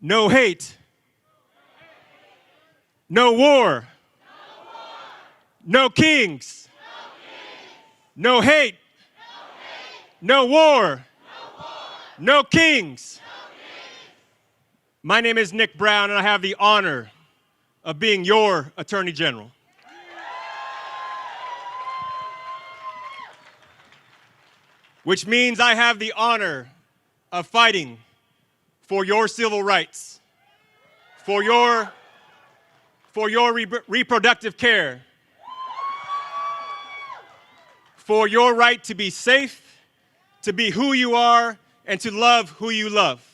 No hate. No war. No kings. No hate. No war. No kings. My name is Nick Brown, and I have the honor of being your Attorney General. Which means I have the honor of fighting for your civil rights, for your reproductive care, for your right to be safe, to be who you are, and to love who you love.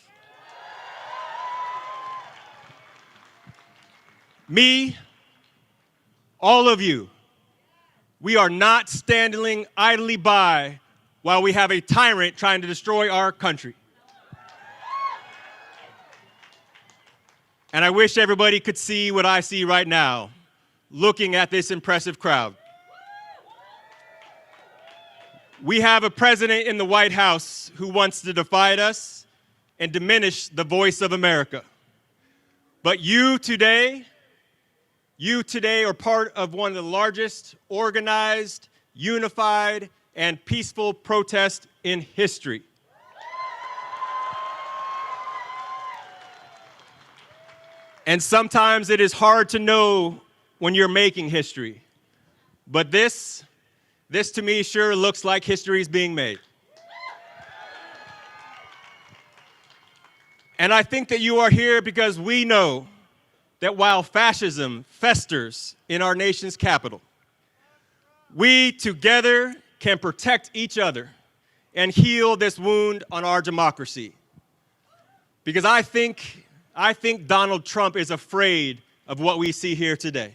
Me, all of you, we are not standing idly by while we have a tyrant trying to destroy our country. And I wish everybody could see what I see right now, looking at this impressive crowd. We have a president in the White House who wants to divide us and diminish the voice of America. But you today are part of one of the largest organized, unified, and peaceful protests in history. And sometimes it is hard to know when you're making history. But this to me sure looks like history is being made. And I think that you are here because we know that while fascism festers in our nation's capital, we together can protect each other and heal this wound on our democracy. Because I think Donald Trump is afraid of what we see here today.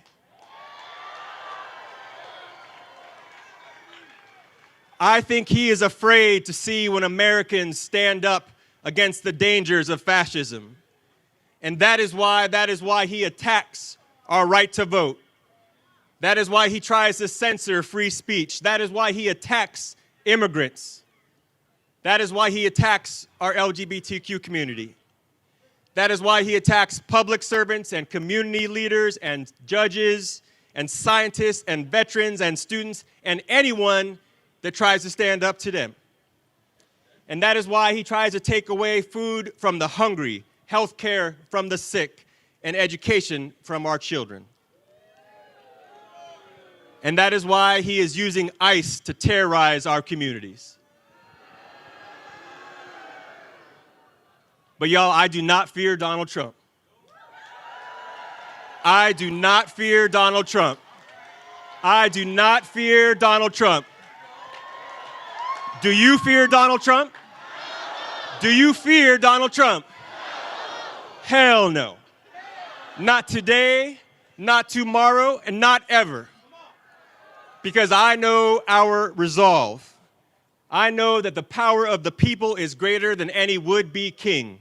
I think he is afraid to see when Americans stand up against the dangers of fascism. And that is why he attacks our right to vote. That is why he tries to censor free speech. That is why he attacks immigrants. That is why he attacks our LGBTQ community. That is why he attacks public servants and community leaders and judges and scientists and veterans and students and anyone that tries to stand up to them. And that is why he tries to take away food from the hungry, health care from the sick, and education from our children. And that is why he is using ICE to terrorize our communities. But y'all, I do not fear Donald Trump. I do not fear Donald Trump. I do not fear Donald Trump. Do you fear Donald Trump? Do you fear Donald Trump? Hell no. Not today, not tomorrow, and not ever. Because I know our resolve. I know that the power of the people is greater than any would-be king.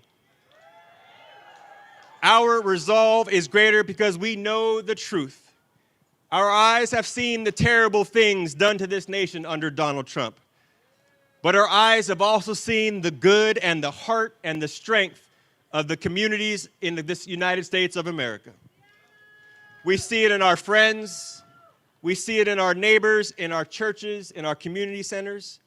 Our resolve is greater because we know the truth. Our eyes have seen the terrible things done to this nation under Donald Trump. But our eyes have also seen the good and the heart and the strength of the communities in this United States of America. We see it in our friends. We see it in our neighbors, in our churches, in our community centers.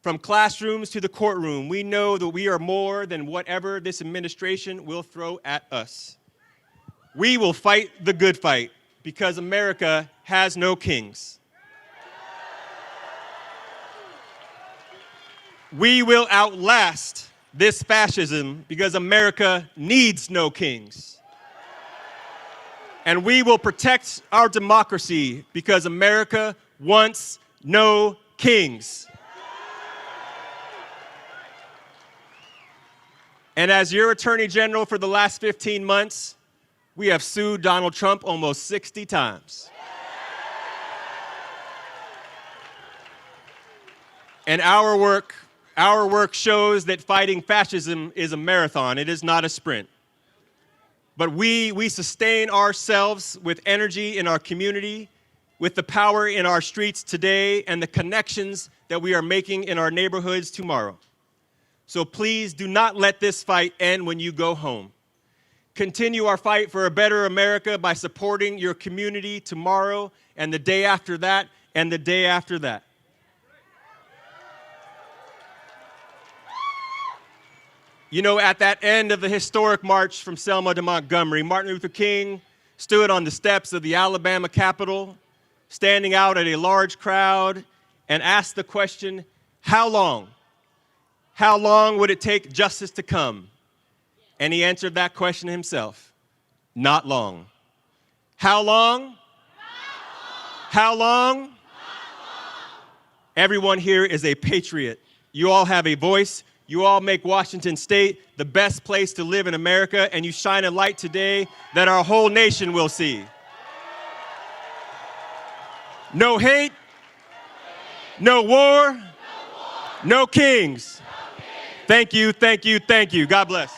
From classrooms to the courtroom, we know that we are more than whatever this administration will throw at us. We will fight the good fight because America has no kings. We will outlast this fascism because America needs no kings. And we will protect our democracy because America wants no kings. And as your Attorney General for the last 15 months, we have sued Donald Trump almost 60 times. And our work shows that fighting fascism is a marathon. It is not a sprint. But we sustain ourselves with energy in our community, with the power in our streets today, and the connections that we are making in our neighborhoods tomorrow. So please do not let this fight end when you go home. continue our fight for a better America by supporting your community tomorrow and the day after that and the day after that. You know, at that end of the historic march from Selma to Montgomery, Martin Luther King stood on the steps of the Alabama Capitol, standing out at a large crowd, and asked the question, how long? How long would it take justice to come? And he answered that question himself, not long. How long? Not long. How long? Not long. Everyone here is a patriot. You all have a voice. You all make Washington State the best place to live in America, and you shine a light today that our whole nation will see. No hate, no war, no kings. Thank you, thank you, thank you. God bless.